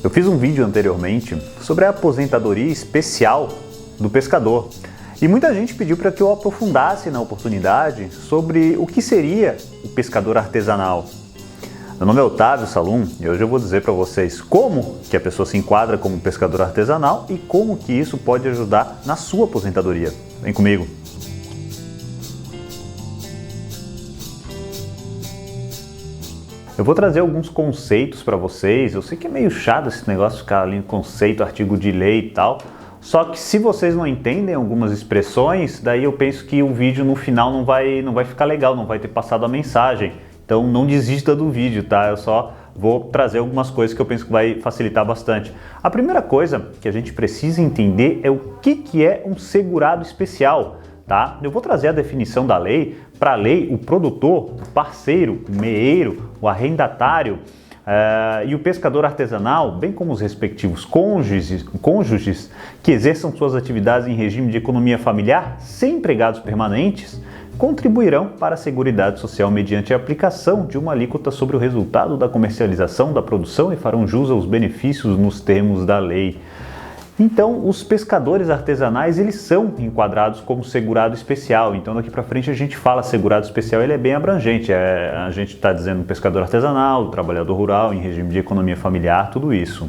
Eu fiz um vídeo anteriormente sobre a aposentadoria especial do pescador e muita gente pediu para que eu aprofundasse na oportunidade sobre o que seria o pescador artesanal. Meu nome é Otávio Salum e hoje eu vou dizer para vocês como que a pessoa se enquadra como pescador artesanal e como que isso pode ajudar na sua aposentadoria. Vem comigo! Eu vou trazer alguns conceitos para vocês. Eu sei que é meio chato esse negócio de ficar ali em conceito, artigo de lei e tal. Só que se vocês não entendem algumas expressões, daí eu penso que o vídeo no final não vai ficar legal, não vai ter passado a mensagem. Então não desista do vídeo, tá? Eu só vou trazer algumas coisas que eu penso que vai facilitar bastante. A primeira coisa que a gente precisa entender é o que é um segurado especial. Tá? Eu vou trazer a definição da lei. Para a lei, o produtor, o parceiro, o meeiro, o arrendatário e o pescador artesanal, bem como os respectivos cônjuges que exerçam suas atividades em regime de economia familiar sem empregados permanentes, contribuirão para a Seguridade Social mediante a aplicação de uma alíquota sobre o resultado da comercialização da produção e farão jus aos benefícios nos termos da lei. Então, os pescadores artesanais, eles são enquadrados como segurado especial. Então, daqui para frente a gente fala segurado especial, ele é bem abrangente. A gente está dizendo pescador artesanal, trabalhador rural, em regime de economia familiar, tudo isso.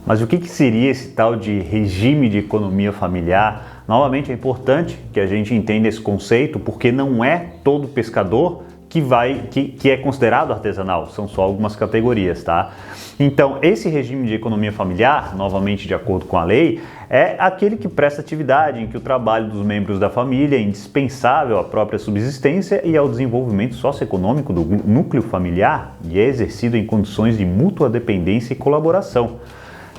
Mas o que seria esse tal de regime de economia familiar? Novamente, é importante que a gente entenda esse conceito, porque não é todo pescador que é considerado artesanal, são só algumas categorias, tá? Então, esse regime de economia familiar, novamente de acordo com a lei, é aquele que presta atividade em que o trabalho dos membros da família é indispensável à própria subsistência e ao desenvolvimento socioeconômico do núcleo familiar e é exercido em condições de mútua dependência e colaboração,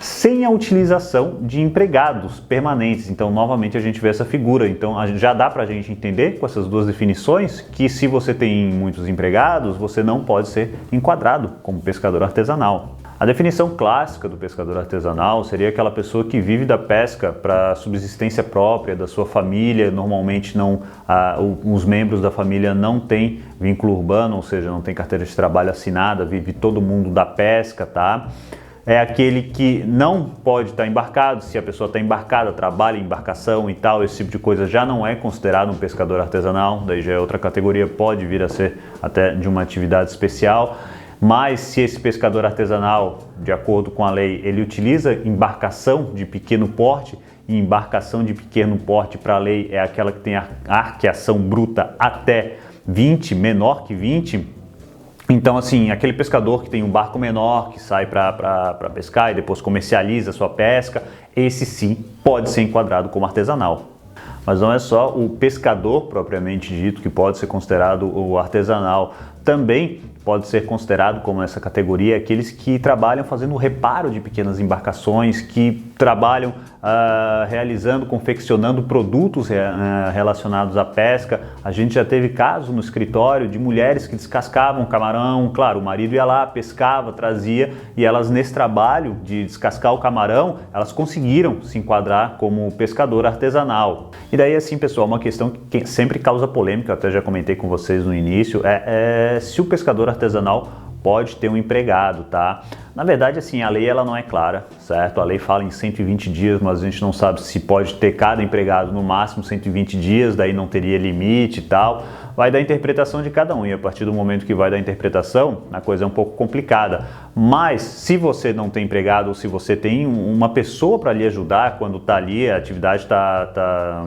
sem a utilização de empregados permanentes. Então, novamente, a gente vê essa figura. Então, já dá para a gente entender com essas duas definições que se você tem muitos empregados, você não pode ser enquadrado como pescador artesanal. A definição clássica do pescador artesanal seria aquela pessoa que vive da pesca para subsistência própria da sua família. Normalmente os membros da família não têm vínculo urbano, ou seja, não tem carteira de trabalho assinada, vive todo mundo da pesca, tá? É aquele que não pode estar embarcado. Se a pessoa está embarcada, trabalha em embarcação e tal, esse tipo de coisa já não é considerado um pescador artesanal, daí já é outra categoria, pode vir a ser até de uma atividade especial. Mas se esse pescador artesanal, de acordo com a lei, ele utiliza embarcação de pequeno porte, e embarcação de pequeno porte para a lei é aquela que tem a arqueação bruta até 20, menor que 20, então, assim, aquele pescador que tem um barco menor, que sai para pescar e depois comercializa a sua pesca, esse sim pode ser enquadrado como artesanal. Mas não é só o pescador propriamente dito que pode ser considerado o artesanal. Também pode ser considerado como essa categoria aqueles que trabalham fazendo o reparo de pequenas embarcações, que trabalham realizando, confeccionando produtos relacionados à pesca. A gente já teve caso no escritório de mulheres que descascavam camarão. Claro, o marido ia lá, pescava, trazia, e elas nesse trabalho de descascar o camarão, elas conseguiram se enquadrar como pescador artesanal. E daí assim, pessoal, uma questão que sempre causa polêmica, eu até já comentei com vocês no início, é se o pescador artesanal pode ter um empregado, tá? Na verdade, assim, a lei ela não é clara, certo? A lei fala em 120 dias, mas a gente não sabe se pode ter cada empregado no máximo 120 dias, daí não teria limite e tal. Vai da interpretação de cada um, e a partir do momento que vai da interpretação, a coisa é um pouco complicada. Mas se você não tem empregado ou se você tem uma pessoa para lhe ajudar quando está ali, a atividade está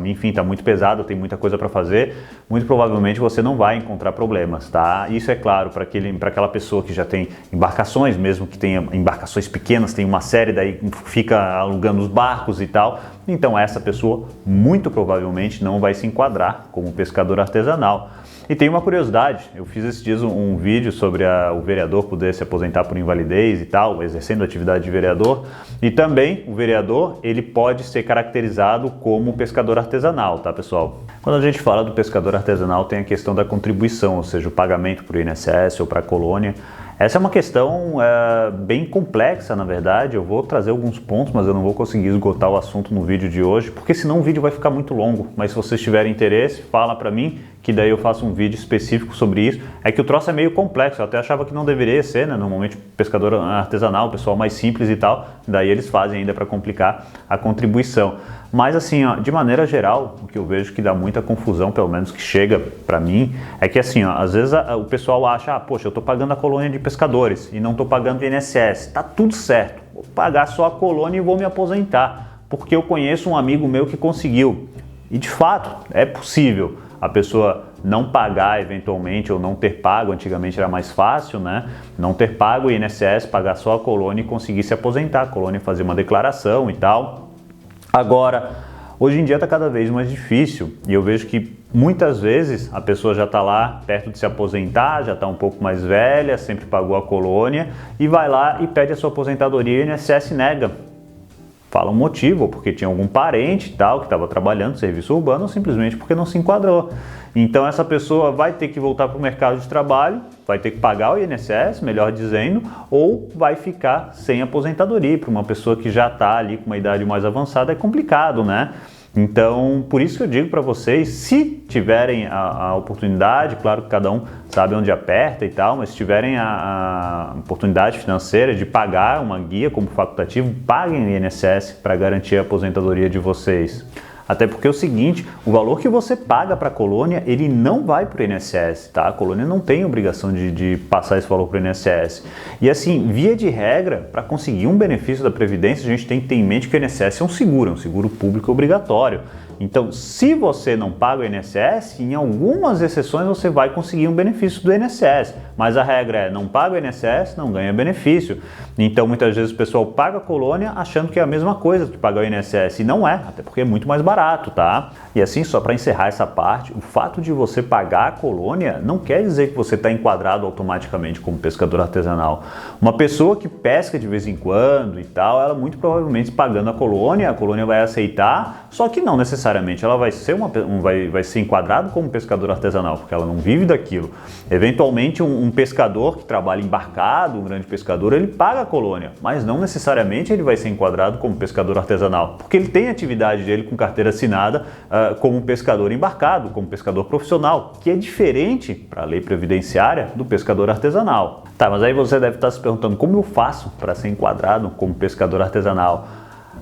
muito pesada, tem muita coisa para fazer, muito provavelmente você não vai encontrar problemas, tá? Isso é claro para aquela pessoa que já tem embarcações, mesmo que tenha embarcações pequenas, tem uma série, daí fica alugando os barcos e tal. Então essa pessoa muito provavelmente não vai se enquadrar como pescador artesanal. E tem uma curiosidade, eu fiz esses dias um vídeo sobre o vereador poder se aposentar por invalidez e tal, exercendo a atividade de vereador, e também o vereador, ele pode ser caracterizado como pescador artesanal, tá, pessoal? Quando a gente fala do pescador artesanal, tem a questão da contribuição, ou seja, o pagamento para o INSS ou para a colônia. Essa é uma questão bem complexa, na verdade. Eu vou trazer alguns pontos, mas eu não vou conseguir esgotar o assunto no vídeo de hoje, porque senão o vídeo vai ficar muito longo. Mas se vocês tiverem interesse, fala para mim que daí eu faço um vídeo específico sobre isso. É que o troço é meio complexo, eu até achava que não deveria ser, né? Normalmente pescador artesanal, o pessoal mais simples e tal, daí eles fazem ainda para complicar a contribuição. Mas assim, ó, de maneira geral, o que eu vejo que dá muita confusão, pelo menos que chega para mim, é que assim, ó, às vezes o pessoal acha, poxa, eu estou pagando a colônia de pescadores e não estou pagando o INSS, tá tudo certo, vou pagar só a colônia e vou me aposentar, porque eu conheço um amigo meu que conseguiu. E de fato, é possível a pessoa não pagar eventualmente ou não ter pago, antigamente era mais fácil, né? Não ter pago o INSS, pagar só a colônia e conseguir se aposentar, a colônia fazer uma declaração e tal. Agora, hoje em dia está cada vez mais difícil e eu vejo que muitas vezes a pessoa já está lá perto de se aposentar, já está um pouco mais velha, sempre pagou a colônia e vai lá e pede a sua aposentadoria e o INSS nega. Fala um motivo, porque tinha algum parente e tal que estava trabalhando no serviço urbano ou simplesmente porque não se enquadrou. Então essa pessoa vai ter que voltar para o mercado de trabalho, vai ter que pagar o INSS, melhor dizendo, ou vai ficar sem aposentadoria. Para uma pessoa que já está ali com uma idade mais avançada é complicado, né? Então, por isso que eu digo para vocês, se tiverem a oportunidade, claro que cada um sabe onde aperta e tal, mas se tiverem a oportunidade financeira de pagar uma guia como facultativo, paguem o INSS para garantir a aposentadoria de vocês. Até porque é o seguinte, o valor que você paga para a colônia, ele não vai para o INSS, tá? A colônia não tem obrigação de passar esse valor para o INSS. E assim, via de regra, para conseguir um benefício da Previdência, a gente tem que ter em mente que o INSS é um seguro público obrigatório. Então, se você não paga o INSS, em algumas exceções você vai conseguir um benefício do INSS, mas a regra é não paga o INSS, não ganha benefício. Então, muitas vezes o pessoal paga a colônia achando que é a mesma coisa que pagar o INSS, e não é, até porque é muito mais barato, tá? E assim, só para encerrar essa parte, o fato de você pagar a colônia não quer dizer que você está enquadrado automaticamente como pescador artesanal. Uma pessoa que pesca de vez em quando e tal, ela muito provavelmente pagando a colônia vai aceitar, só que não necessariamente ela vai ser, vai ser enquadrado como pescador artesanal, porque ela não vive daquilo. Eventualmente um pescador que trabalha embarcado, um grande pescador, ele paga a colônia, mas não necessariamente ele vai ser enquadrado como pescador artesanal, porque ele tem a atividade dele com carteira assinada como pescador embarcado, como pescador profissional, que é diferente para a lei previdenciária do pescador artesanal. Tá, mas aí você deve estar se perguntando como eu faço para ser enquadrado como pescador artesanal?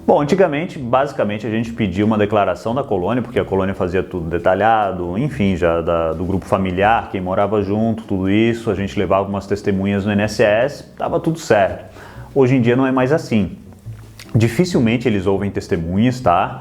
Bom, antigamente, basicamente, a gente pedia uma declaração da colônia, porque a colônia fazia tudo detalhado, enfim, já do grupo familiar, quem morava junto, tudo isso, a gente levava umas testemunhas no INSS, estava tudo certo. Hoje em dia não é mais assim. Dificilmente eles ouvem testemunhas, tá?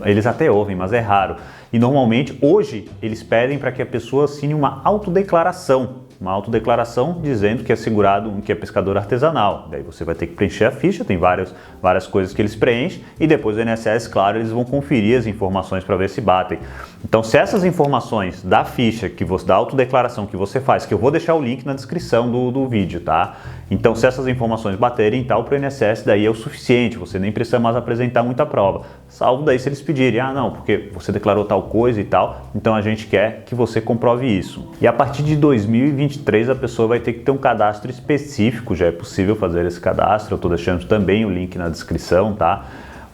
Eles até ouvem, mas é raro. E normalmente, hoje, eles pedem para que a pessoa assine uma autodeclaração. Uma autodeclaração dizendo que é segurado, que é pescador artesanal. Daí você vai ter que preencher a ficha, tem várias coisas que eles preenchem e depois o INSS, claro, eles vão conferir as informações para ver se batem. Então, se essas informações da ficha, da autodeclaração que você faz, que eu vou deixar o link na descrição do vídeo, tá? Então, se essas informações baterem tal para o INSS, daí é o suficiente, você nem precisa mais apresentar muita prova. Salvo daí se eles pedirem, não, porque você declarou tal coisa e tal, então a gente quer que você comprove isso. E a partir de 2023 a pessoa vai ter que ter um cadastro específico, já é possível fazer esse cadastro, eu estou deixando também o link na descrição, tá?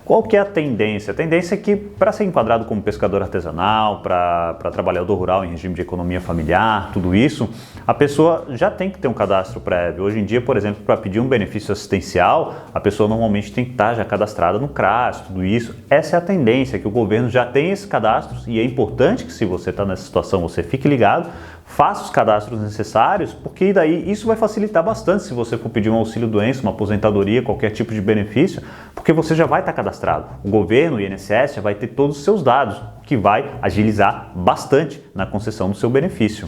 Qual que é a tendência? A tendência é que para ser enquadrado como pescador artesanal, para trabalhador rural em regime de economia familiar, tudo isso, a pessoa já tem que ter um cadastro prévio. Hoje em dia, por exemplo, para pedir um benefício assistencial, a pessoa normalmente tem que estar já cadastrada no CRAS, tudo isso. Essa é a tendência, que o governo já tem esses cadastros e é importante que, se você está nessa situação, você fique ligado, faça os cadastros necessários, porque daí isso vai facilitar bastante se você for pedir um auxílio-doença, uma aposentadoria, qualquer tipo de benefício, porque você já vai estar cadastrado. O governo, o INSS, já vai ter todos os seus dados, o que vai agilizar bastante na concessão do seu benefício.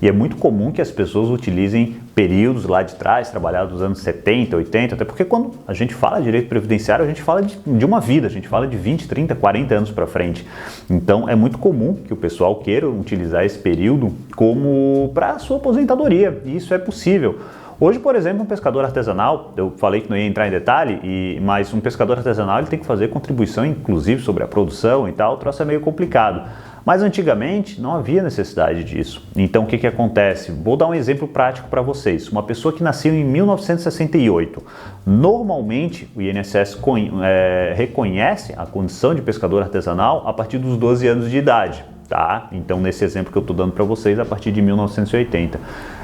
E é muito comum que as pessoas utilizem períodos lá de trás, trabalhados nos anos 70, 80, até porque quando a gente fala de direito previdenciário, a gente fala de uma vida, a gente fala de 20, 30, 40 anos para frente. Então é muito comum que o pessoal queira utilizar esse período como para a sua aposentadoria, e isso é possível. Hoje, por exemplo, um pescador artesanal, eu falei que não ia entrar em detalhe, mas um pescador artesanal ele tem que fazer contribuição, inclusive, sobre a produção e tal, o troço é meio complicado. Mas antigamente não havia necessidade disso. Então o que acontece? Vou dar um exemplo prático para vocês. Uma pessoa que nasceu em 1968, normalmente o INSS reconhece a condição de pescador artesanal a partir dos 12 anos de idade. tá? Então, nesse exemplo que eu estou dando para vocês, a partir de 1980.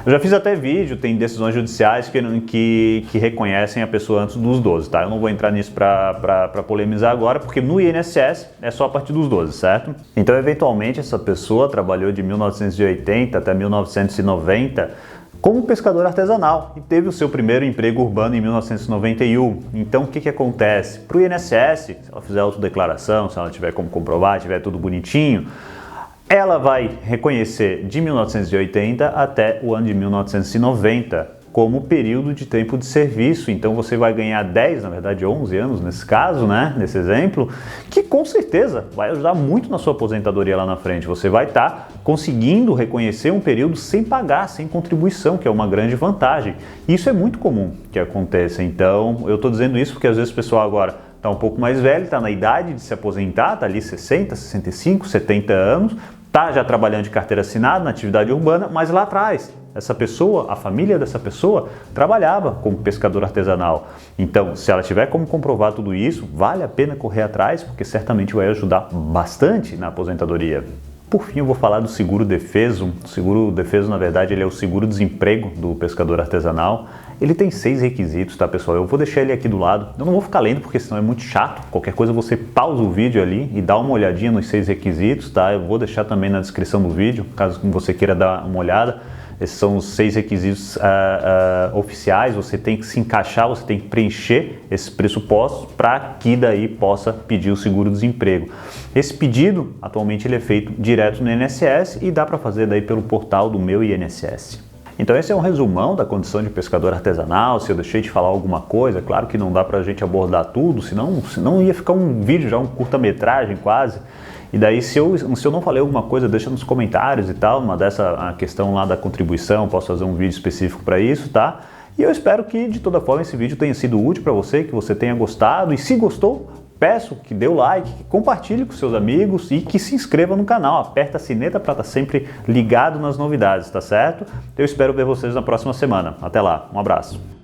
Eu já fiz até vídeo, tem decisões judiciais que reconhecem a pessoa antes dos 12, tá? Eu não vou entrar nisso para polemizar agora, porque no INSS é só a partir dos 12, certo? Então, eventualmente, essa pessoa trabalhou de 1980 até 1990 como pescador artesanal e teve o seu primeiro emprego urbano em 1991. Então, o que acontece? Para o INSS, se ela fizer autodeclaração, se ela tiver como comprovar, tiver tudo bonitinho, ela vai reconhecer de 1980 até o ano de 1990 como período de tempo de serviço. Então você vai ganhar 10, na verdade 11 anos nesse caso, né? Nesse exemplo, que com certeza vai ajudar muito na sua aposentadoria lá na frente. Você vai estar conseguindo reconhecer um período sem pagar, sem contribuição, que é uma grande vantagem. Isso é muito comum que aconteça. Então eu estou dizendo isso porque às vezes o pessoal agora está um pouco mais velho, está na idade de se aposentar, está ali 60, 65, 70 anos, está já trabalhando de carteira assinada na atividade urbana, mas lá atrás essa pessoa, a família dessa pessoa, trabalhava como pescador artesanal. Então, se ela tiver como comprovar tudo isso, vale a pena correr atrás, porque certamente vai ajudar bastante na aposentadoria. Por fim, eu vou falar do seguro-defeso. O seguro-defeso, na verdade, ele é o seguro-desemprego do pescador artesanal. Ele tem 6 requisitos, tá, pessoal? Eu vou deixar ele aqui do lado. Eu não vou ficar lendo, porque senão é muito chato. Qualquer coisa você pausa o vídeo ali e dá uma olhadinha nos 6 requisitos, tá? Eu vou deixar também na descrição do vídeo, caso você queira dar uma olhada. Esses são os 6 requisitos oficiais, você tem que se encaixar, você tem que preencher esses pressupostos para que daí possa pedir o seguro-desemprego. Esse pedido, atualmente, ele é feito direto no INSS e dá para fazer daí pelo portal do Meu INSS. Então esse é um resumão da condição de pescador artesanal. Se eu deixei de falar alguma coisa, claro que não dá para a gente abordar tudo, senão ia ficar um vídeo já, um curta-metragem quase. E daí, se eu não falei alguma coisa, deixa nos comentários e tal, a questão lá da contribuição, posso fazer um vídeo específico para isso, tá? E eu espero que, de toda forma, esse vídeo tenha sido útil para você, que você tenha gostado. E se gostou, peço que dê o like, que compartilhe com seus amigos e que se inscreva no canal. Aperta a sineta para estar sempre ligado nas novidades, tá certo? Eu espero ver vocês na próxima semana. Até lá, um abraço.